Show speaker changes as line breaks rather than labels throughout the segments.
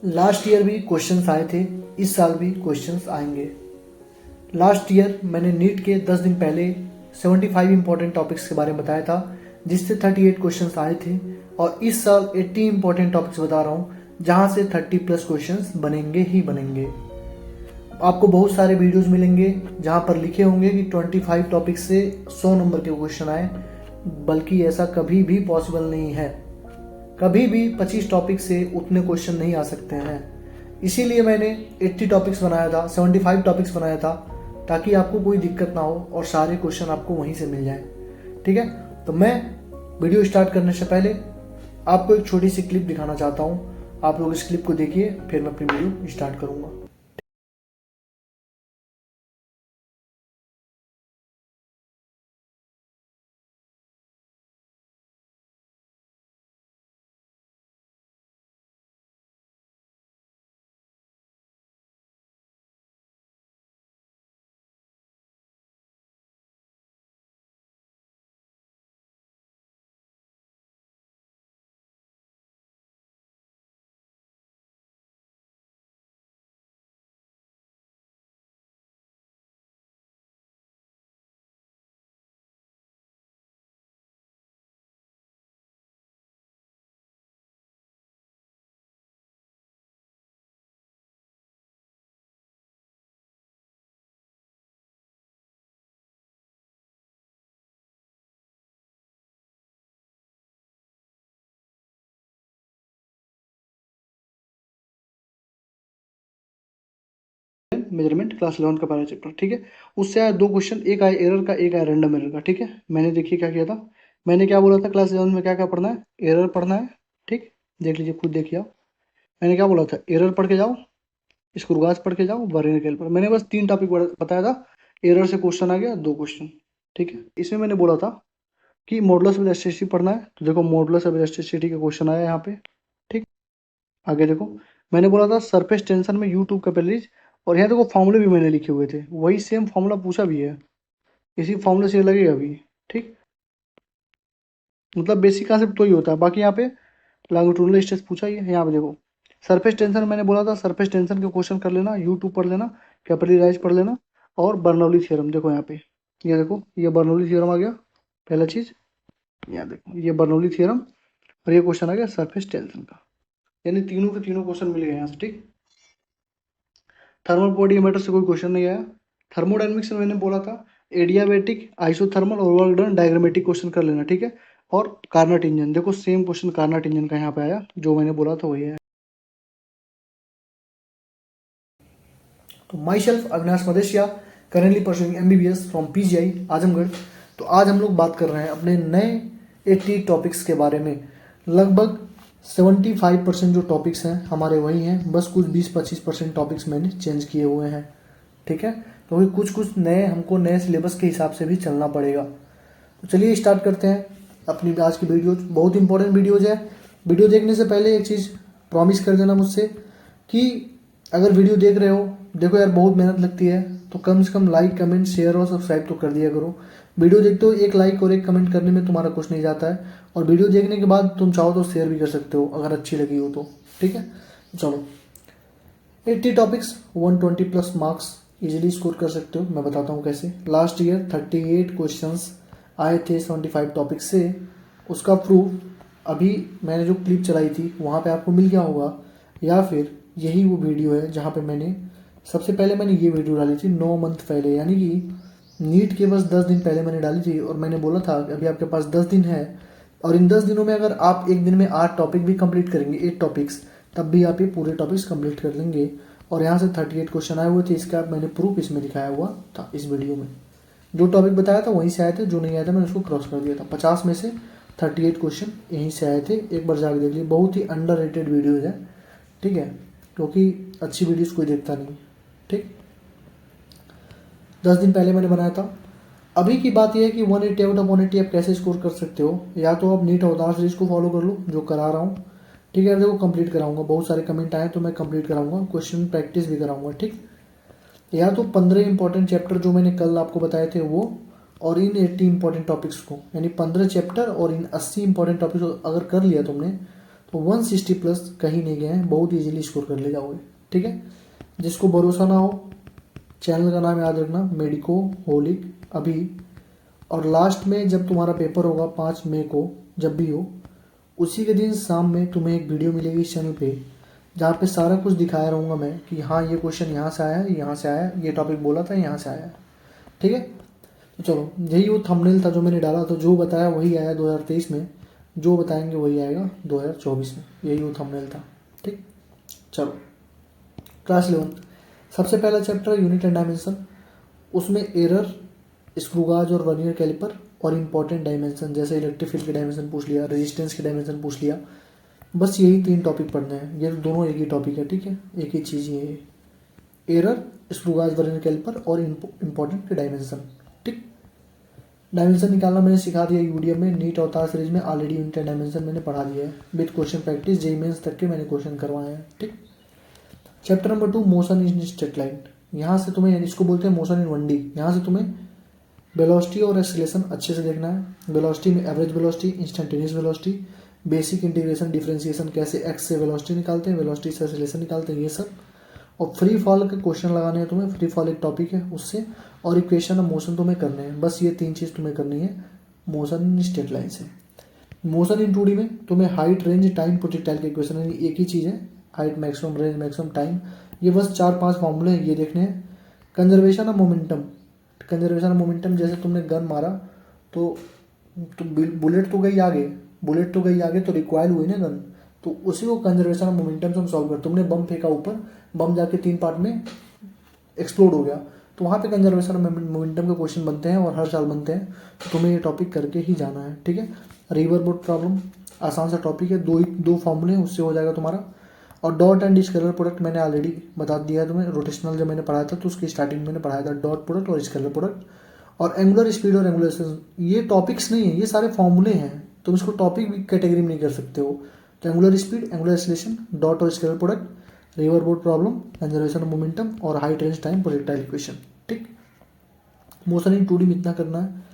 Last year भी questions आए थे, इस साल भी क्वेश्चंस आएंगे। लास्ट ईयर मैंने नीट के 10 दिन पहले 75 इंपॉर्टेंट टॉपिक्स के बारे में बताया था, जिससे 38 क्वेश्चंस आए थे। और इस साल 80 इंपॉर्टेंट टॉपिक्स बता रहा हूँ, जहाँ से 30 प्लस क्वेश्चंस बनेंगे ही बनेंगे। आपको बहुत सारे वीडियोस मिलेंगे जहाँ पर लिखे होंगे कि 25 टॉपिक से 100 नंबर के क्वेश्चन आए, बल्कि ऐसा कभी भी पॉसिबल नहीं है। कभी भी 25 टॉपिक से उतने क्वेश्चन नहीं आ सकते हैं। इसीलिए मैंने 80 टॉपिक्स बनाया था, 75 टॉपिक्स बनाया था, ताकि आपको कोई दिक्कत ना हो और सारे क्वेश्चन आपको वहीं से मिल जाए। ठीक है, तो मैं वीडियो स्टार्ट करने से पहले आपको एक छोटी सी क्लिप दिखाना चाहता हूँ। आप लोग इस क्लिप को देखिए, फिर मैं अपनी वीडियो स्टार्ट करूँगा। मेजरमेंट क्लास 11 का पहला चैप्टर। ठीक है, उससे आया 2 क्वेश्चन, एक आया एरर का, एक आया रैंडम एरर का। ठीक है, मैंने देखिए क्या किया था। मैंने क्या बोला था क्लास 11 में क्या क्या पढ़ना है, एरर पढ़ना है। ठीक, देख लीजिए, खुद देखिए आप। मैंने क्या बोला था, एरर पढ़ के जाओ, स्क्रूगाज पढ़ के जाओ, वर्नियर कैलिपर। मैंने बस 3 टॉपिक बताया था। एरर से क्वेश्चन आ गया 2 क्वेश्चन। ठीक है, इसमें मैंने बोला था कि मॉडुलस ऑफ इलास्टिसिटी पढ़ना है, तो देखो मॉडुलस ऑफ इलास्टिसिटी का क्वेश्चन आया यहाँ पे। ठीक, आगे देखो, मैंने बोला था सरफेस टेंशन में यूट्यूब कैपिलरीज, और यहाँ देखो फॉर्मूले भी मैंने लिखे हुए थे, वही सेम फॉर्मूला पूछा भी है, इसी फॉर्मूले से लगेगा भी। ठीक, मतलब बेसिक कॉन्सेप्ट तो ही होता है। बाकी यहाँ पे लॉन्गिट्यूडनल स्ट्रेस पूछा ही है। यहाँ पे देखो सरफेस टेंशन, मैंने बोला था सरफेस टेंशन के क्वेश्चन कर लेना, यूट्यूब पढ़ लेना, कैपिलरी राइज पढ़ लेना, और बर्नौली थ्योरम। देखो यहाँ पे, ये देखो, ये बर्नौली थ्योरम आ गया पहला चीज। यहाँ देखो, ये बर्नौली थ्योरम, और ये क्वेश्चन आ गया सरफेस टेंशन का। यानी तीनों के तीनों क्वेश्चन मिल गए यहाँ से। ठीक, थर्मल पोडियोमीटर से कोई क्वेश्चन नहीं आया। थर्मोडायनेमिक्स में मैंने बोला था एडियाबैटिक, आइसोथर्मल और वर्क डन डायग्रामेटिक क्वेश्चन कर लेना। ठीक है, और कार्नट इंजन, देखो सेम क्वेश्चन कार्नट इंजन का यहाँ पे आया, जो मैंने बोला था वही है। तो myself Avinash Madeshiya, currently pursuing MBBS from PGI Azamgarh. तो आज हम लोग बात कर रहे हैं अपने नए 80 टॉपिक्स के बारे में। लगभग 75% जो टॉपिक्स हैं हमारे वही हैं, बस कुछ 20-25% टॉपिक्स मैंने चेंज किए हुए हैं। ठीक है, क्योंकि कुछ कुछ नए, हमको नए सिलेबस के हिसाब से भी चलना पड़ेगा। तो चलिए स्टार्ट करते हैं अपनी आज की वीडियो। बहुत इंपॉर्टेंट वीडियोज है। वीडियो देखने से पहले एक चीज़ प्रॉमिस कर देना मुझसे कि अगर वीडियो देख रहे हो, देखो यार बहुत मेहनत लगती है, तो कम से कम लाइक, कमेंट, शेयर और सब्सक्राइब तो कर दिया करो। वीडियो देखते हो, एक लाइक और एक कमेंट करने में तुम्हारा कुछ नहीं जाता है, और वीडियो देखने के बाद तुम चाहो तो शेयर भी कर सकते हो अगर अच्छी लगी हो तो। ठीक है, चलो 80 topics, 120 plus marks easily score कर सकते हो। मैं बताता हूँ कैसे। लास्ट ईयर 38 क्वेश्चंस आए थे 75 टॉपिक्स से। उसका प्रूफ अभी मैंने जो क्लिप चलाई थी वहाँ पे आपको मिल गया होगा, या फिर यही वो वीडियो है जहाँ पे मैंने सबसे पहले मैंने ये वीडियो डाली थी 9 मंथ पहले, यानी कि नीट के बस 10 दिन पहले मैंने डाली थी। और मैंने बोला था कि अभी आपके पास 10 दिन है, और इन 10 दिनों में अगर आप एक दिन में 8 टॉपिक भी कंप्लीट करेंगे, 8 टॉपिक्स, तब भी आप ये पूरे टॉपिक्स कंप्लीट कर लेंगे। और यहाँ से 38 क्वेश्चन आए हुए थे, इसका मैंने प्रूफ इसमें दिखाया हुआ था इस वीडियो में। जो टॉपिक बताया था वहीं से आए थे, जो नहीं आया था मैंने उसको क्रॉस कर दिया था। 50 में से 38 क्वेश्चन यहीं से आए थे। एक बार जाकर देख लीजिए, बहुत ही अंडररेटेड वीडियोज है। ठीक है, क्योंकि अच्छी वीडियोस कोई देखता नहीं। ठीक, 10 दिन पहले मैंने बनाया था। अभी की बात यह है कि 180 आउट ऑफ 180 आप कैसे स्कोर कर सकते हो। या तो आप नीट अवतार सीरीज को फॉलो कर लो, जो करा रहा हूँ। ठीक है, देखो कंप्लीट कराऊंगा, बहुत सारे कमेंट आए तो मैं कंप्लीट कराऊंगा, क्वेश्चन प्रैक्टिस भी कराऊंगा। ठीक, या तो 15 इंपॉर्टेंट चैप्टर जो मैंने कल आपको बताए थे वो, और इन 80 इंपॉर्टेंट टॉपिक्स को, यानी 15 चैप्टर और इन 80 इंपॉर्टेंट टॉपिक्स को अगर कर लिया तुमने, तो 160 प्लस कहीं नहीं गए हैं, बहुत इजीली स्कोर कर ले जाओगे। ठीक है, जिसको भरोसा ना हो चैनल का नाम याद रखना, मेडिको होलिक अभी। और लास्ट में जब तुम्हारा पेपर होगा 5 मई को, जब भी हो उसी के दिन शाम में तुम्हें एक वीडियो मिलेगी इस चैनल पे, जहाँ पे सारा कुछ दिखाया रहूँगा मैं कि हाँ ये क्वेश्चन यहाँ से आया है, यहाँ से आया है, ये टॉपिक बोला था यहाँ से आया है। ठीक है, तो चलो यही वो थंबनेल था जो मैंने डाला, तो जो बताया वही आया 2023 में, जो बताएंगे वही आएगा 2024 में, यही वो थंबनेल था। ठीक, चलो क्लास 11 सबसे पहला चैप्टर यूनिट एंड डायमेंशन, उसमें एरर, स्क्रू गाज और वर्नियर कैलिपर और इंपॉर्टेंट डायमेंशन, जैसे इलेक्ट्रिक फील्ड के डायमेंशन पूछ लिया, रेजिस्टेंस के डायमेंशन पूछ लिया। बस यही 3 टॉपिक पढ़ने हैं, ये दोनों एक ही टॉपिक है। ठीक है, एक ही चीज़ ये है, एरर, स्क्रू गाज, वर्नियर कैलिपर और इंपॉर्टेंट के डायमेंशन। ठीक, डायमेंशन निकालना मैंने सिखा दिया यूडीएम में, नीट अवतार सीरीज में ऑलरेडी यूनिट एंड डायमेंशन मैंने पढ़ा दिया है with question practice, JEE mains तक के मैंने क्वेश्चन करवाए हैं। ठीक, chapter number 2 motion in straight line, यहाँ से तुम्हें, इसको बोलते हैं मोशन इन 1D, यहाँ से तुम्हें वेलोसिटी और एक्सीलरेशन अच्छे से देखना है। वेलोसिटी में average velocity, instantaneous velocity, basic integration differentiation, कैसे एक्स से वेलोसिटी निकालते हैं, वेलोसिटी से एक्सीलरेशन निकालते हैं, ये सब। और फ्री फॉल के क्वेश्चन लगाने हैं तुम्हें, फ्री फॉल एक टॉपिक है उससे, और इक्वेशन ऑफ मोशन तुम्हें करने हैं। बस ये 3 चीज़ तुम्हें करनी है मोशन इन स्ट्रेट लाइन से। मोशन इन 2D में तुम्हें हाइट, रेंज, टाइम, प्रोजेक्टाइल के इक्वेशन, यानी एक ही चीज़ है, height maximum, range maximum, time, ये बस 4-5 फॉर्मूले हैं, ये देखने हैं। Conservation of momentum, conservation of momentum, जैसे तुमने गन मारा तो बुलेट तो गई आगे, बुलेट तो गई आगे तो रिक्वायल हुई ना गन, तो उसी को कंजर्वेशन ऑफ मोमेंटम से हम सॉल्व करते। तुमने बम फेंका ऊपर, बम जाके 3 पार्ट में एक्सप्लोड हो गया, तो वहाँ पे कंजर्वेशन ऑफ मोमेंटम के क्वेश्चन बनते हैं और हर साल बनते हैं, तो तुम्हें ये टॉपिक करके ही जाना है। ठीक है, रिवर बोट प्रॉब्लम आसान सा टॉपिक है, दो फॉर्मूले हैं, उससे हो जाएगा तुम्हारा। और डॉट एंड स्केलर प्रोडक्ट मैंने ऑलरेडी बता दिया है तुम्हें, रोटेशनल जब मैंने पढ़ाया था तो उसकी स्टार्टिंग मैंने पढ़ाया था, डॉट प्रोडक्ट और स्केलर प्रोडक्ट। और एंगुलर स्पीड और एंगुलर, ये टॉपिक्स नहीं है, ये सारे फॉर्मूले हैं, तुम इसको टॉपिक भी कैटेगरी में नहीं कर सकते हो। तो angular speed, angular acceleration, dot और scalar product, river boat problem, conservation of momentum और height, range, time, projectile equation. ठीक, मोशन इन 2D में इतना करना है।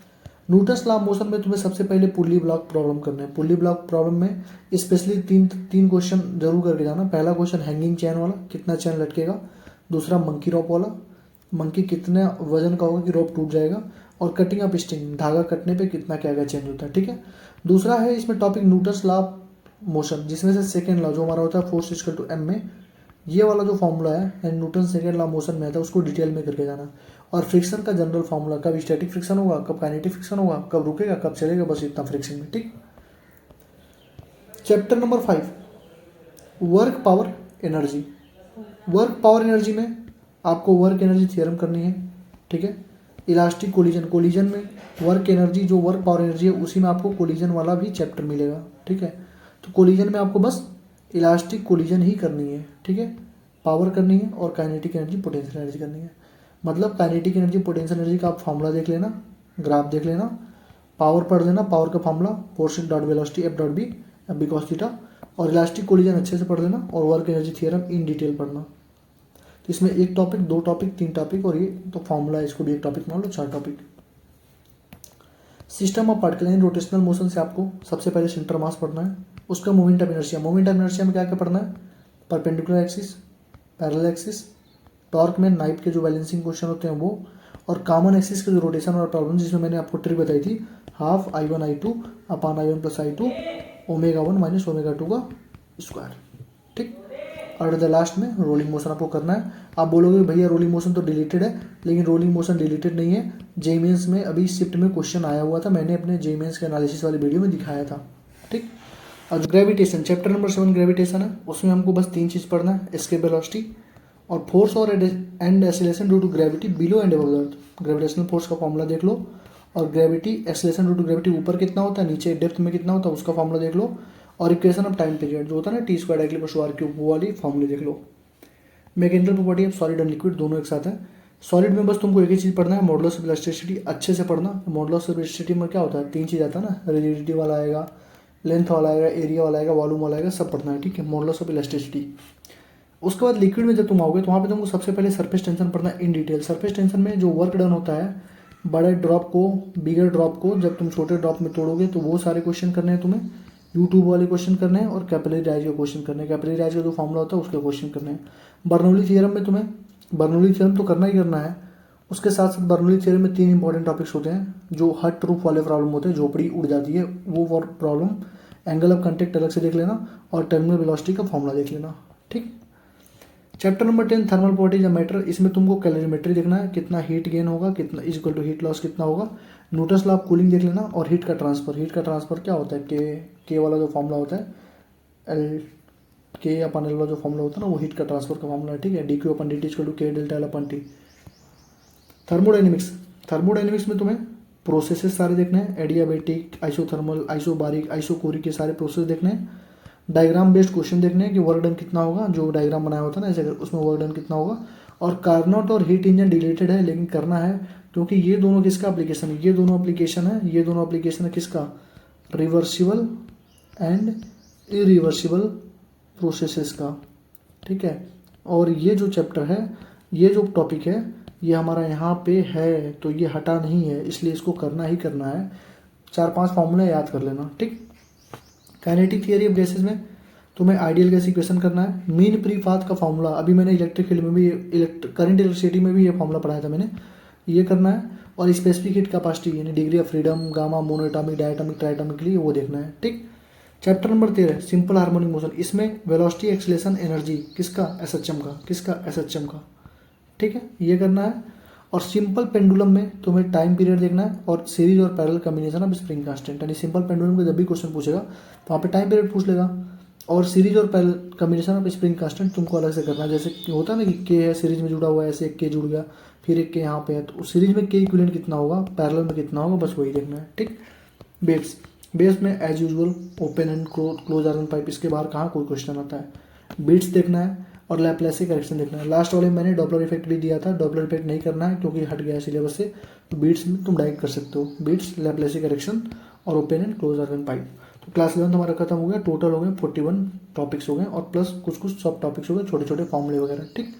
न्यूटन्स लॉ ऑफ मोशन में तुम्हें सबसे पहले पुल्ली ब्लॉक प्रॉब्लम करना है। पुल्ली ब्लॉक प्रॉब्लम में स्पेशली तीन क्वेश्चन जरूर करके जाना। पहला क्वेश्चन हैंगिंग चैन वाला, कितना चैन लटकेगा। दूसरा मंकी रोप वाला, मंकी कितने वजन का होगा कि रोप टूट जाएगा। और कटिंग ऑफ स्ट्रिंग, धागा कटने पे कितना क्या क्या चेंज होता है। ठीक है, दूसरा है इसमें topic Newton's law of motion, जिसमें से सेकेंड लॉ जो हमारा होता है फोर्स इक्वल टू एम में, ये वाला जो फॉर्मूला है and Newton second law motion में आता है, उसको डिटेल में करके जाना। और फ्रिक्शन का जनरल फॉर्मूला, कब स्टैटिक फ्रिक्शन होगा, कब काइनेटिक फ्रिक्शन होगा, कब रुकेगा, कब चलेगा, बस इतना फ्रिक्शन में। ठीक, chapter number 5 work power energy. Work power energy में आपको वर्क एनर्जी थ्योरम करनी है। ठीक है, इलास्टिक कोलिजन, कोलिजन में वर्क एनर्जी, जो वर्क पावर एनर्जी है उसी में आपको कोलिजन वाला भी चैप्टर मिलेगा। ठीक है, तो कोलिजन में आपको बस इलास्टिक कोलिजन ही करनी है। ठीक है, पावर करनी है और काइनेटिक एनर्जी, पोटेंशियल एनर्जी करनी है। मतलब काइनेटिक एनर्जी, पोटेंशियल एनर्जी का आप फॉर्मूला देख लेना, ग्राफ देख लेना, पावर पढ़ लेना, पावर का formula force dot velocity F dot B B cos theta, और इलास्टिक कोलिजन अच्छे से पढ़ लेना, और work energy theorem in detail पढ़ना। तो इसमें 1 टॉपिक, 2 टॉपिक, 3 टॉपिक, और ये तो फॉर्मूला है, इसको भी 1 टॉपिक मान लो, 4 topic. System of particle in rotational motion से आपको सबसे पहले सेंटर मास पढ़ना है, उसका moment of inertia. Moment of inertia में क्या क्या पढ़ना है, perpendicular axis, parallel axis, torque में नाइफ के जो बैलेंसिंग क्वेश्चन होते हैं वो, और कॉमन एक्सिस के जो रोटेशन और प्रॉब्लम, जिसमें मैंने आपको ट्रिक बताई थी, हाफ I1 I2 अपान I1 प्लस I2 ω1 माइनस ω2 का स्क्वायर। ठीक, और द लास्ट में रोलिंग मोशन आपको करना है। आप बोलोगे भैया रोलिंग मोशन तो डिलीटेड है, लेकिन रोलिंग मोशन डिलीटेड नहीं है, जेईई मेंस में अभी शिफ्ट में क्वेश्चन आया हुआ था, मैंने अपने जेईई मेंस के एनालिसिस वाली वीडियो में दिखाया था। ठीक, और ग्रेविटेशन, चैप्टर नंबर 7 ग्रेविटेशन है, उसमें हमको बस 3 चीज़ पढ़ना है, एस्केप वेलोसिटी और फोर्स और and acceleration due to gravity below and above the earth. Gravitational force का फॉर्मूला देख लो, और gravity acceleration due to gravity ऊपर कितना होता है, नीचे डेप्थ में कितना होता है, उसका फॉर्मूला देख लो। और इक्वेशन ऑफ टाइम पीरियड जो होता है ना, T square directly plus R cube, वो वाली फॉर्मूले देख लो। Mechanical property of solid and liquid दोनों एक साथ है। सॉलिड में बस तुमको एक ही चीज़ पढ़ना है, मॉडुलस ऑफ इलास्टिसिटी अच्छे से पढ़ना। मॉडुलस ऑफ इलास्टिसिटी में क्या होता है, 3 चीज़ आता है ना, रिजिडिटी वाला आएगा, लेंथ वाला आएगा, एरिया वाला आएगा, वॉल्यूम वाला आएगा, सब पढ़ना है। ठीक है, मॉडुलस ऑफ इलास्टिसिटी। उसके बाद लिक्विड में जब तुम आओगे तो वहाँ पे तुमको सबसे पहले सरफेस टेंशन पढ़ना है इन डिटेल। सरफेस टेंशन में जो वर्क डन होता है, बड़े ड्रॉप को, बिगर ड्रॉप को जब तुम छोटे ड्रॉप में तोड़ोगे, तो वो सारे क्वेश्चन करने हैं तुम्हें। यूट्यूब वाले क्वेश्चन करने हैं और कैपिलरी राइज के क्वेश्चन करने हैं। कैपिलरी राइज का जो फॉर्मूला होता है उसके क्वेश्चन करने हैं। बर्नौली थ्योरम में तुम्हें बर्नौली थ्योरम तो करना ही करना है। उसके साथ साथ बर्नौली थ्योरम में 3 इंपॉर्टेंट टॉपिक्स होते हैं। जो हट रूफ वाले प्रॉब्लम होते हैं, झोपड़ी उड़ जाती है, वो प्रॉब्लम, एंगल ऑफ कंटेक्ट अलग से देख लेना और टर्मिनल वेलोसिटी का फॉर्मूला देख लेना। ठीक। Chapter number 10 thermal properties of matter. इसमें तुमको कैलोरीमेट्री देखना है, कितना हीट गेन होगा, कितना is equal to heat loss कितना होगा। न्यूटन्स लॉ ऑफ कूलिंग देख लेना और हीट का ट्रांसफर। हीट का ट्रांसफर क्या होता है, के वाला जो फॉर्मूला होता है, एल के अपन एल वाला जो फॉर्मूला होता है ना, वो हीट का ट्रांसफर का फॉर्मूला है। ठीक है, D Q upon D T equal to K delta L upon T. Thermodynamics में तुम्हें प्रोसेसेस सारे देखने हैं, एडियाबेटिक, आइसोथर्मल, आइसोबारिक, आइसोकोरिक के सारे प्रोसेस देखने हैं। डायग्राम बेस्ड क्वेश्चन देखने हैं कि वर्क डन कितना होगा, जो डायग्राम बनाया होता है ना ऐसे, उसमें वर्क डन कितना होगा। और कार्नोट और हीट इंजन रिलेटेड है, लेकिन करना है क्योंकि ये दोनों किसका एप्लीकेशन है, ये दोनों एप्लीकेशन है किसका, रिवर्सिबल एंड इरिवर्सिबल प्रोसेसेस का। ठीक है, और ये जो चैप्टर है, ये जो टॉपिक है, ये हमारा यहाँ पे है, तो ये हटा नहीं है, इसलिए इसको करना ही करना है। 4-5 फॉर्मूला याद कर लेना। ठीक। काइनेटिक थियरी ऑफ गैसेस में तुम्हें आइडियल गैस इक्वेशन करना है। मीन प्री पाथ का फॉर्मूला अभी मैंने इलेक्ट्रिक फील्ड में भी, करंट इलेक्ट्रिसिटी में भी ये फॉर्मूला पढ़ाया था मैंने, ये करना है। और स्पेसिफिक हीट कैपेसिटी यानी degree of freedom, gamma, monoatomic, diatomic, triatomic के लिए वो देखना है। ठीक। Chapter number 13 simple harmonic motion. इसमें वेलोसिटी, एक्सेलेरेशन, एनर्जी किसका, एसएचएम का। ठीक है, ये करना है। और सिंपल पेंडुलम में तुम्हें टाइम पीरियड देखना है और सीरीज और parallel combination of spring constant. यानी सिंपल पेंडुलम का जब भी क्वेश्चन पूछेगा तो वहाँ पे टाइम पीरियड पूछ लेगा और सीरीज और parallel combination of spring constant तुमको अलग से करना है। जैसे होता है ना कि के है सीरीज में जुड़ा हुआ है, ऐसे एक के जुड़ गया, फिर एक के यहाँ पे है, तो सीरीज में के इक्विवेलेंट कितना होगा, पैरेलल में कितना होगा, बस वही देखना है। ठीक। बेस में as usual open and close organ pipe, इसके बाहर कहाँ कोई क्वेश्चन आता है। बीट्स देखना है और लैप्लेस करेक्शन देखना है। लास्ट वाले में मैंने डॉपलर इफेक्ट भी दिया था, डॉपलर इफेक्ट नहीं करना है क्योंकि हट गया है सिलेबस से, तो बीट्स में तुम डायरेक्ट कर सकते हो। बीट्स, लैप्लेस करेक्शन और open and close organ pipe. तो क्लास 11 हमारा खत्म हो गया। टोटल हो गए 41 टॉपिक्स हो गए और प्लस कुछ सब टॉपिक्स हो गए, छोटे छोटे फॉर्मूले वगैरह। ठीक।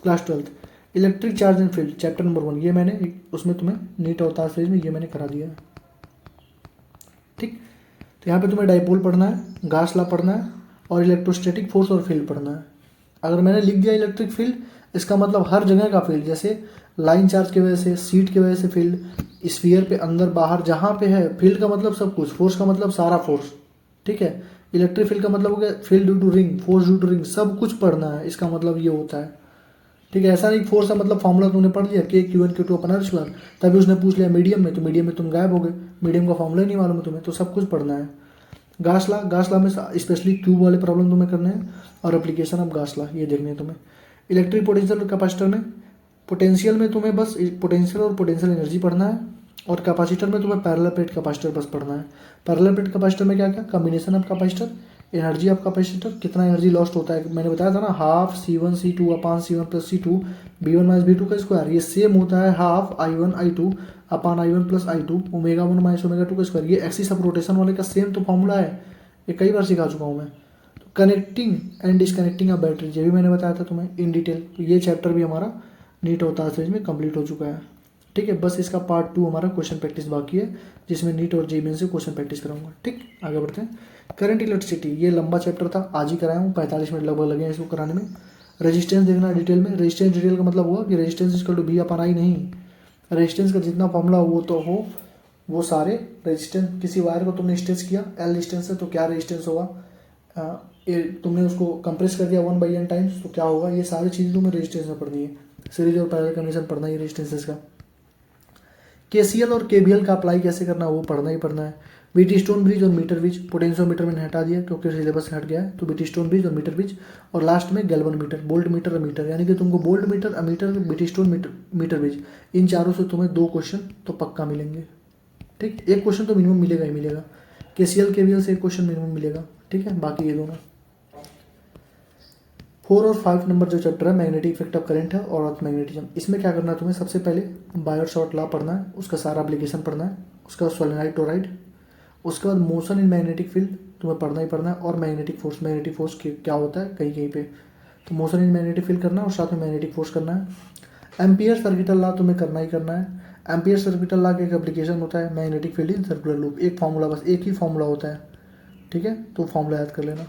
Class 12 electric charge and field chapter number 1, ये मैंने उसमें तुम्हें नीट अवतार सीरीज में ये मैंने करा दिया है। ठीक। तो यहाँ पे तुम्हें डाइपोल पढ़ना है, गास लॉ पढ़ना है और इलेक्ट्रोस्टैटिक फोर्स और फील्ड पढ़ना है। अगर मैंने लिख दिया इलेक्ट्रिक फील्ड, इसका मतलब हर जगह का फील्ड, जैसे लाइन चार्ज की वजह से, सीट की वजह से फील्ड, स्फीयर पे अंदर बाहर जहाँ पे है, फील्ड का मतलब सब कुछ, फोर्स का मतलब सारा फोर्स। ठीक है, इलेक्ट्रिक फील्ड का मतलब हो गया field due to ring, force due to ring, सब कुछ पढ़ना है, इसका मतलब ये होता है। ठीक है, ऐसा नहीं फोर्स का मतलब फॉर्मूला तुमने पढ़ लिया के q n q two upon r square, तभी उसने पूछ लिया मीडियम में, तो मीडियम में तुम गायब हो गए, मीडियम का फॉर्मूला ही नहीं मालूम है तुम्हें, तो सब कुछ पढ़ना है। गास लॉ में स्पेशली क्यूब वाले प्रॉब्लम तुम्हें करने हैं और एप्लीकेशन ऑफ गास लॉ ये देखने हैं तुम्हें। इलेक्ट्रिक पोटेंशियल और कैपेसिटर में, पोटेंशियल में तुम्हें बस पोटेंशियल और पोटेंशियल एनर्जी पढ़ना है और कैपेसिटर में तुम्हें पैरेलल प्लेट कैपेसिटर बस पढ़ना है। पैरेलल प्लेट कैपेसिटर में क्या क्या, combination of capacitor, energy of capacitor, कितना एनर्जी लॉस्ट होता है, मैंने बताया था ना, हाफ C1 C2 अपान C1 plus C2 B1 minus B2 का स्क्वायर, ये सेम होता है हाफ I1 I2 अपान I1 plus I2 omega 1 minus omega 2 का स्क्वायर। ये एक्सिस ऑफ रोटेशन वाले का सेम तो फॉर्मूला है, ये कई बार सिखा चुका हूँ मैं। तो connecting and disconnecting of battery, ये भी मैंने बताया था तुम्हें इन डिटेल। तो ये चैप्टर भी हमारा नीट अवतार सीरीज में कंप्लीट हो चुका है। ठीक है, बस इसका पार्ट 2 हमारा क्वेश्चन प्रैक्टिस बाकी है, जिसमें नीट और जेईई से क्वेश्चन प्रैक्टिस कराऊंगा। ठीक, आगे बढ़ते हैं। करंट इलेक्ट्रिसिटी, ये लंबा चैप्टर था, आज ही कराया हूँ, 45 मिनट लगभग लगे हैं इसको कराने में। रेजिस्टेंस देखना डिटेल में। रेजिस्टेंस डिटेल का मतलब हुआ कि resistance equal to V upon I नहीं, रेजिस्टेंस का जितना फॉर्मूला वो तो हो, वो सारे रेजिस्टेंस, किसी वायर को तुमने स्ट्रेच किया L डिस्टेंस है तो क्या रेजिस्टेंस होगा, तुमने उसको कंप्रेस कर दिया 1/n टाइम्स तो क्या होगा, ये सारी चीज़ें तुम्हें रेजिस्टेंस में पढ़नी है। सीरीज और पैरेलल कॉम्बिनेशन पढ़ना है रेजिस्टेंसेस का। KCL और KVL का अप्लाई कैसे करना वो पढ़ना ही पढ़ना है। बीटी स्टोन ब्रिज और मीटर ब्रिज, पोटेंशियोमीटर मैंने हटा दिया क्योंकि सिलेबस से हट गया है, तो बीटी स्टोन ब्रिज और मीटर ब्रिज, और लास्ट में galvanometer, voltmeter, ammeter, यानी कि तुमको voltmeter, ammeter, Wheatstone metre bridge, इन चारों से तुम्हें 2 क्वेश्चन तो पक्का मिलेंगे। ठीक, एक क्वेश्चन तो मिनिमम मिलेगा ही मिलेगा। KCL KVL से एक क्वेश्चन मिनिमम मिलेगा। ठीक है, बाकी ये दोनों 4 और 5 नंबर जो चैप्टर है मैग्नेटिक इफेक्ट ऑफ करंट है और अर्थ मैग्नेटिज्म, इसमें क्या करना है तुम्हें, सबसे पहले बायर शॉर्ट लॉ पढ़ना है, उसका सारा एप्लीकेशन पढ़ना है, उसके बाद सोलेनॉइड टोरॉइड, उसके बाद मोशन इन मैग्नेटिक फील्ड तुम्हें पढ़ना ही पढ़ना है, और मैग्नेटिक फोर्स क्या होता है कहीं कहीं पे, तो मोशन इन मैग्नेटिक फील्ड करना है और साथ में मैग्नेटिक फोर्स करना है। एम्पियर सर्किटल लॉ तुम्हें करना ही करना है। एम्पियर सर्किटल लॉ का एक एप्लीकेशन होता है magnetic field in circular loop, एक फॉर्मूला, बस एक ही फॉर्मूला होता है, ठीक है, तो फॉर्मूला याद कर लेना।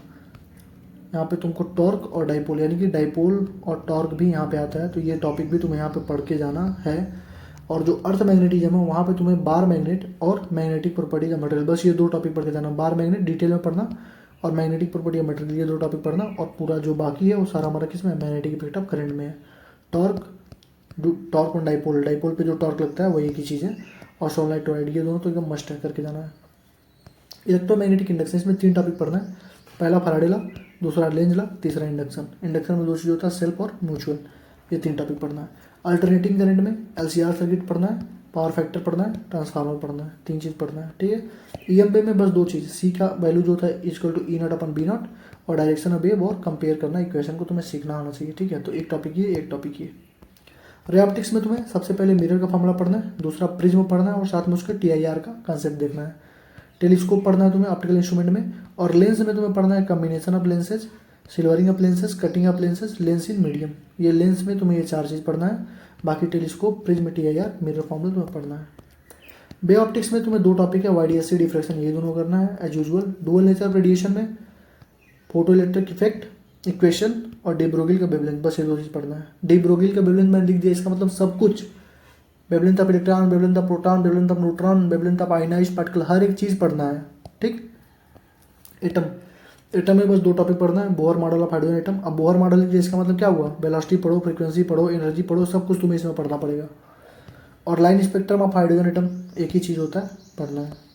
यहाँ पे तुमको टॉर्क और डाइपोल यानी कि डाइपोल और टॉर्क भी यहाँ पे आता है, तो ये टॉपिक भी तुम्हें यहाँ पे पढ़ के जाना है। और जो अर्थ मैग्नेटिज्म है वहाँ पे तुम्हें बार मैग्नेट और मैग्नेटिक प्रॉपर्टी का मटेरियल, बस ये दो टॉपिक पढ़ के जाना। बार मैग्नेट डिटेल में पढ़ना और मैग्नेटिक प्रॉपर्टी का मटेरियल, ये दो टॉपिक पढ़ना। और पूरा जो बाकी है वो सारा हमारा किस में, मैग्नेटिक इफेक्ट ऑफ करंट में है। टॉर्क और डाइपोल, डाइपोल पे जो टॉर्क लगता है वो एक ही चीज़ है। और सोलनाइट टोराइड, ये दोनों तो एकदम मस्ट है, करके जाना है। इलेक्ट्रोमैग्नेटिक इंडक्शन, इसमें 3 टॉपिक पढ़ना है। पहला फैराडे लॉ, दूसरा लेंज लॉ, तीसरा इंडक्शन। इंडक्शन में 2 चीज़ होता है, सेल्फ और म्यूचुअल, ये 3 टॉपिक पढ़ना है। अल्टरनेटिंग करंट में LCR सर्किट पढ़ना है, पावर फैक्टर पढ़ना है, ट्रांसफार्मर पढ़ना है, 3 चीज़ पढ़ना है, ठीक है। EMB में बस 2 चीज़, सी का वैल्यू जो होता है equal to E0 upon B0 और डायरेक्शन ऑफ वेव और कंपेयर करना, इक्वेशन को तुम्हें सीखना आना चाहिए, ठीक है। तो एक टॉपिक ये, एक टॉपिक ये। रे ऑप्टिक्स में तुम्हें सबसे पहले मिरर का फॉर्मूला पढ़ना है, दूसरा प्रिज्म पढ़ना है और साथ में उसके TIR का कंसेप्ट देखना है। टेलीस्कोप पढ़ना है तुम्हें ऑप्टिकल इंस्ट्रूमेंट में। और लेंस में तुम्हें पढ़ना है combination of lenses, silvering of lenses, cutting of lenses, lens in medium. ये लेंस में तुम्हें ये 4 चीज़ पढ़ना है। बाकी telescope, prism, TIR, mirror formula तुम्हें पढ़ना है। बे ऑप्टिक्स में तुम्हें 2 टॉपिक है, YDSC, डिफ्रैक्शन, ये दोनों करना है as usual. Dual nature of radiation में फोटो इलेक्ट्रिक इफेक्ट, इक्वेशन और डी ब्रोगिल का वेवलेंथ, बस ये 2 चीज़ पढ़ना है। डी ब्रोगिल का वेवलेंथ मैंने लिख दिया, इसका मतलब सब कुछ, wavelength of electron, wavelength of proton, wavelength of neutron, wavelength of ionised particle, हर एक चीज़ पढ़ना है, ठीक। एटम, एटम में बस 2 टॉपिक पढ़ना है, Bohr model of hydrogen atom. अब बोहर मॉडल इसका मतलब क्या हुआ, वेलोसिटी पढ़ो, फ्रीक्वेंसी पढ़ो, एनर्जी पढ़ो, सब कुछ तुम्हें इसमें पढ़ना पड़ेगा। और line spectrum of hydrogen atom, एक ही चीज़ होता है, पढ़ना है।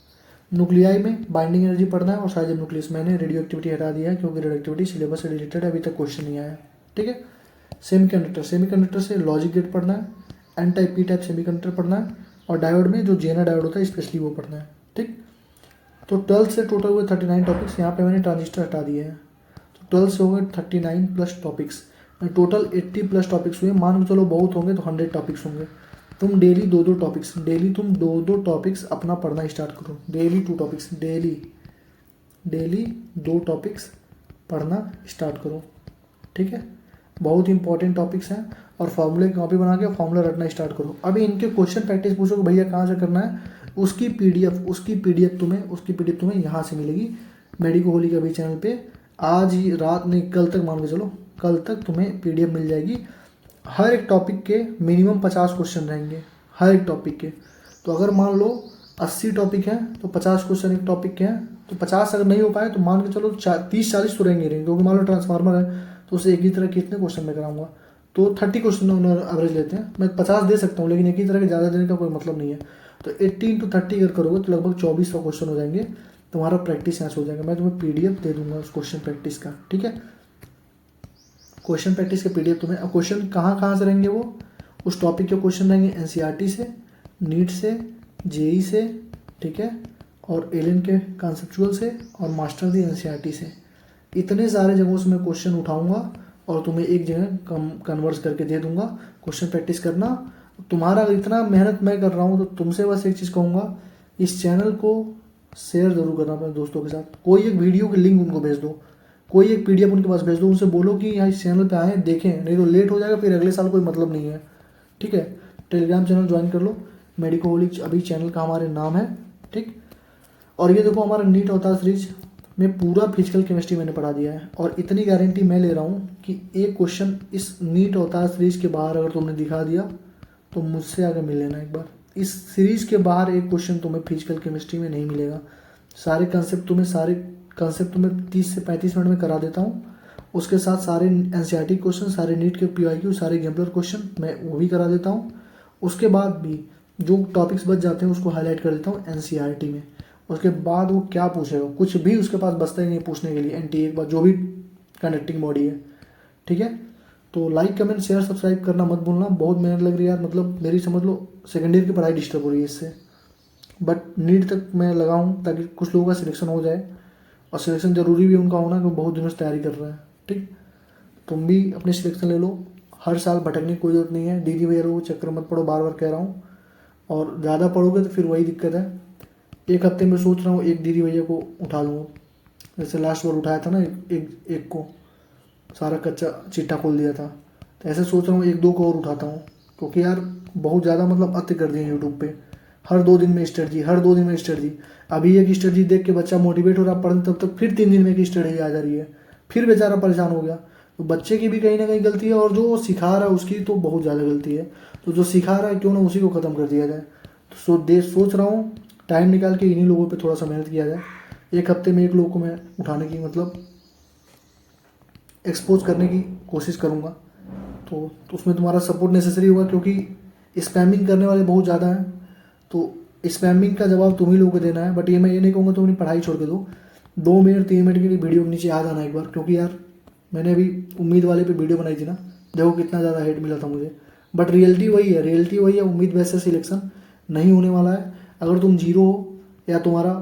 न्यूक्लियाई में बाइंडिंग एनर्जी पढ़ना है और साइज ऑफ न्यूक्लियस। मैंने रेडियो एक्टिविटी हटा दिया है क्योंकि रेडियो एक्टिविटी सिलेबस से रिलेटेड अभी तक क्वेश्चन नहीं आया, ठीक है। सेमीकंडक्टर, सेमीकंडक्टर से लॉजिक गेट पढ़ना है, N type P type semiconductor पढ़ना है। और डायोड में जो जेना डायोड होता है स्पेशली वो पढ़ना है, ठीक। तो 12 से टोटल हुए 39 टॉपिक्स। यहाँ पे मैंने ट्रांजिस्टर हटा दिए हैं, तो 12 से हो गए 39 plus topics, total 80 plus topics हुए। मान के चलो बहुत होंगे तो 100 टॉपिक्स होंगे। तुम डेली 2-2 टॉपिक्स, डेली तुम 2-2 टॉपिक्स अपना पढ़ना स्टार्ट करो। डेली 2 टॉपिक्स, डेली 2 टॉपिक्स पढ़ना स्टार्ट करो, ठीक है। बहुत इंपॉर्टेंट टॉपिक्स हैं। और फॉर्मूले की कॉपी बना के फॉर्मूला रटना स्टार्ट करो। अभी इनके क्वेश्चन प्रैक्टिस पूछो कि भैया कहाँ से करना है, उसकी पीडीएफ तुम्हें यहाँ से मिलेगी, मेडिको होली के अभी चैनल पे। आज ही रात नहीं, कल तक मान के चलो, कल तक तुम्हें पीडीएफ मिल जाएगी। हर एक टॉपिक के मिनिमम 50 क्वेश्चन रहेंगे, हर एक टॉपिक के। तो अगर मान लो 80 टॉपिक हैं तो 50 क्वेश्चन एक टॉपिक के हैं, तो 50 अगर नहीं हो पाए तो मान के चलो 30-40 तो रहेंगे, क्योंकि मान लो ट्रांसफार्मर है तो उससे एक ही तरह के कितने क्वेश्चन मैं कराऊंगा, तो 30 क्वेश्चन एवरेज लेते हैं। मैं 50 दे सकता हूँ, लेकिन एक ही तरह के ज़्यादा देने का कोई मतलब नहीं है। तो 80 × 30 अगर करोगे तो लगभग 2400 क्वेश्चन हो जाएंगे, तुम्हारा प्रैक्टिस यहाँ से हो जाएगा। मैं तुम्हें पीडीएफ दे दूंगा उस क्वेश्चन प्रैक्टिस का, ठीक है। क्वेश्चन प्रैक्टिस के पीडीएफ तुम्हें, अब क्वेश्चन कहाँ से रहेंगे, वो उस टॉपिक के क्वेश्चन रहेंगे एनसीईआरटी से, नीट से, जेई से, ठीक है, और एलियन के कॉन्सेप्चुअल से और मास्टर दी एनसीईआरटी से। इतने सारे जगहों से मैं क्वेश्चन उठाऊंगा और तुम्हें एक जगह कन्वर्स करके दे दूंगा। क्वेश्चन प्रैक्टिस करना। तुम्हारा इतना मेहनत मैं कर रहा हूँ तो तुमसे बस एक चीज़ कहूँगा, इस चैनल को शेयर जरूर करना अपने दोस्तों के साथ। कोई एक वीडियो की लिंक उनको भेज दो, कोई एक पीडीएफ उनके पास भेज दो, उनसे बोलो कि यहाँ इस चैनल पे आएँ देखें, नहीं तो लेट हो जाएगा, फिर अगले साल कोई मतलब नहीं है, ठीक है। टेलीग्राम चैनल ज्वाइन कर लो, मेडिको होली अभी चैनल का हमारे नाम है, ठीक। और ये देखो हमारा नीट अवतार सीरीज में पूरा फिजिकल केमिस्ट्री मैंने पढ़ा दिया है। और इतनी गारंटी मैं ले रहा हूँ कि एक क्वेश्चन इस नीट अवतार सीरीज के बाहर अगर तुमने दिखा दिया तो मुझसे आगे मिल लेना एक बार। इस सीरीज के बाहर एक क्वेश्चन तुम्हें फिजिकल केमिस्ट्री में नहीं मिलेगा। सारे कंसेप्ट तुम्हें 30 से 35 मिनट में करा देता हूँ। उसके साथ सारे एनसीईआरटी क्वेश्चन, सारे नीट के पीवाईक्यू, सारे एग्जाम्पलर क्वेश्चन मैं वो भी करा देता हूँ। उसके बाद भी जो टॉपिक्स बच जाते हैं उसको हाईलाइट कर देता हूँ एनसीईआरटी में। उसके बाद वो क्या पूछेगा, कुछ भी उसके पास बचता ही नहीं पूछने के लिए। एनटीए के बाद जो भी कंडक्टिंग बॉडी है, ठीक है। तो लाइक, कमेंट, शेयर, सब्सक्राइब करना मत भूलना। बहुत मेहनत लग रही है यार, मतलब मेरी समझ लो सेकेंड ईयर की पढ़ाई डिस्टर्ब हो रही है इससे, बट नीट तक मैं लगाऊं ताकि कुछ लोगों का सिलेक्शन हो जाए। और सिलेक्शन जरूरी भी उनका होना, क्योंकि बहुत दिनों से तैयारी कर रहे हैं, ठीक। तुम भी अपनी सिलेक्शन ले लो। हर साल भटकने की कोई जरूरत नहीं है। दीदी भैया को चक्कर मत पड़ो, बार बार कह रहा हूँ। और ज़्यादा पढ़ोगे तो फिर वही दिक्कत है। एक हफ्ते में सोच रहा हूँ एक दीदी भैया को उठा लूँगा, जैसे लास्ट बार उठाया था ना, एक को सारा कच्चा चिट्ठा खोल दिया था। तो ऐसे सोच रहा हूँ 1-2 को और उठाता हूँ, क्योंकि यार बहुत ज़्यादा मतलब अत्य कर दिए यूट्यूब पे। हर 2 दिन में स्ट्रेटजी, हर 2 दिन में स्ट्रेटजी। अभी एक स्ट्रेटजी देख के बच्चा मोटिवेट हो रहा पढ़ने, तब तक फिर 3 दिन में एक स्ट्रेटजी आ जा रही है, फिर बेचारा परेशान हो गया। तो बच्चे की भी कहीं ना कहीं गलती है, और जो सिखा रहा है उसकी तो बहुत ज़्यादा गलती है। तो जो सिखा रहा है क्यों ना उसी को ख़त्म कर दिया जाए। तो सोच रहा हूँ टाइम निकाल के इन्हीं लोगों पे थोड़ा सा मेहनत किया जाए। एक हफ्ते में एक लोग को मैं उठाने की मतलब एक्सपोज करने की कोशिश करूँगा। तो उसमें तुम्हारा सपोर्ट नेसेसरी होगा, क्योंकि स्पैमिंग करने वाले बहुत ज़्यादा हैं। तो स्पैमिंग का जवाब तुम ही लोगों को देना है। बट ये मैं ये नहीं कहूँगा तुम अपनी पढ़ाई छोड़ के दो। 2 मिनट 3 मिनट के लिए वीडियो के नीचे आ जाना एक बार, क्योंकि यार मैंने अभी उम्मीद वाले पे वीडियो बनाई थी ना, देखो कितना ज़्यादा हेट मिला था मुझे। बट रियलिटी वही है, उम्मीद वैसे सिलेक्शन नहीं होने वाला है। अगर तुम जीरो हो या तुम्हारा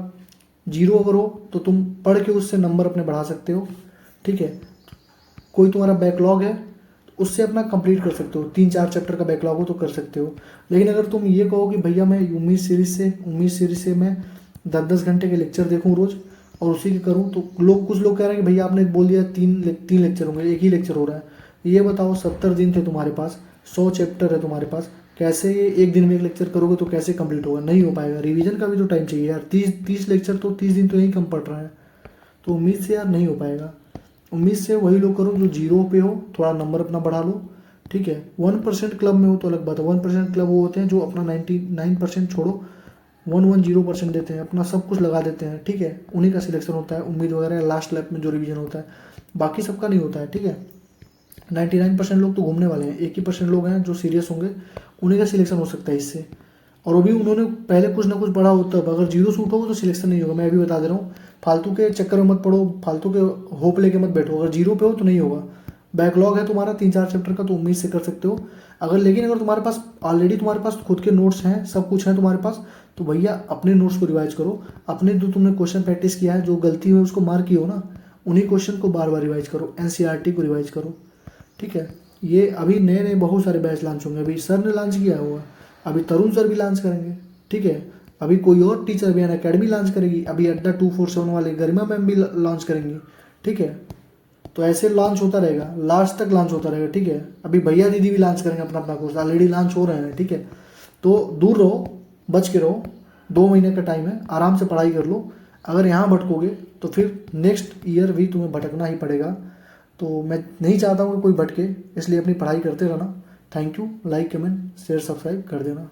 जीरो अगर हो तो तुम पढ़ के उससे नंबर अपने बढ़ा सकते हो, ठीक है। कोई तुम्हारा बैकलॉग है उससे अपना कंप्लीट कर सकते हो, 3-4 चैप्टर का बैकलॉग हो तो कर सकते हो। लेकिन अगर तुम ये कहो कि भैया मैं उम्मीद सीरीज से मैं 10-10 घंटे के लेक्चर देखूँ रोज़ और उसी के करूँ, तो कुछ लोग कह रहे हैं कि भैया आपने बोल दिया 3 लेक्चर होंगे, एक ही लेक्चर हो रहा है। ये बताओ 70 दिन थे तुम्हारे पास, 100 चैप्टर है तुम्हारे पास, कैसे ये एक दिन में एक लेक्चर करोगे तो कैसे कंप्लीट होगा? नहीं हो पाएगा। रिवीजन का भी तो टाइम चाहिए यार। 30 लेक्चर तो 30 दिन तो यही कम पड़ रहा है। तो उम्मीद से यार नहीं हो पाएगा। उम्मीद से वही लोग करो जो जीरो पे हो, थोड़ा नंबर अपना बढ़ा लो, ठीक है। 1% क्लब में हो तो अलग बात है। 1% क्लब वो होते हैं जो अपना 99% छोड़ो, 110% देते हैं, अपना सब कुछ लगा देते हैं, ठीक है। उन्हीं का सिलेक्शन होता है, उम्मीद वगैरह लास्ट लैप में जो रिवीजन होता है, बाकी सबका नहीं होता है, ठीक है। 99% लोग तो घूमने वाले हैं, 1% लोग हैं जो सीरियस होंगे, उन्हीं का सिलेक्शन हो सकता है इससे। और वो भी उन्होंने पहले कुछ ना कुछ पढ़ा होता है। अगर जीरो सूट होगा तो सिलेक्शन नहीं होगा, मैं अभी बता दे रहा हूँ। फालतू के चक्कर में मत पढ़ो, फालतू के होप लेके मत बैठो। अगर जीरो पे हो तो नहीं होगा। बैकलॉग है तुम्हारा 3-4 चैप्टर का तो उम्मीद से कर सकते हो। लेकिन अगर तुम्हारे पास ऑलरेडी तुम्हारे पास खुद के नोट्स हैं, सब कुछ है तुम्हारे पास, तो भैया अपने नोट्स को रिवाइज करो। अपने जो तुमने क्वेश्चन प्रैक्टिस किया है, जो गलती हुई उसको मार्क किया हो ना, उन्हीं क्वेश्चन को बार बार रिवाइज करो, एनसीईआरटी को रिवाइज करो, ठीक है। ये अभी नए नए बहुत सारे बैच लॉन्च होंगे। अभी सर ने लॉन्च किया हुआ, अभी तरुण सर भी लॉन्च करेंगे, ठीक है। अभी कोई और टीचर भी अकेडमी लॉन्च करेगी। अभी अड्डा 247 वाले गरिमा मैम भी लॉन्च करेंगी, ठीक है। तो ऐसे लॉन्च होता रहेगा, लास्ट तक लॉन्च होता रहेगा, ठीक है। अभी भैया दीदी भी लॉन्च करेंगे अपना अपना कोर्स, ऑलरेडी लॉन्च हो रहे हैं, ठीक है। तो दूर रहो, बच के रहो। 2 महीने का टाइम है, आराम से पढ़ाई कर लो। अगर यहाँ भटकोगे तो फिर नेक्स्ट ईयर भी तुम्हें भटकना ही पड़ेगा। तो मैं नहीं चाहता हूँ कि कोई भटके, इसलिए अपनी पढ़ाई करते रहना। Thank you. Like comment share subscribe कर देना।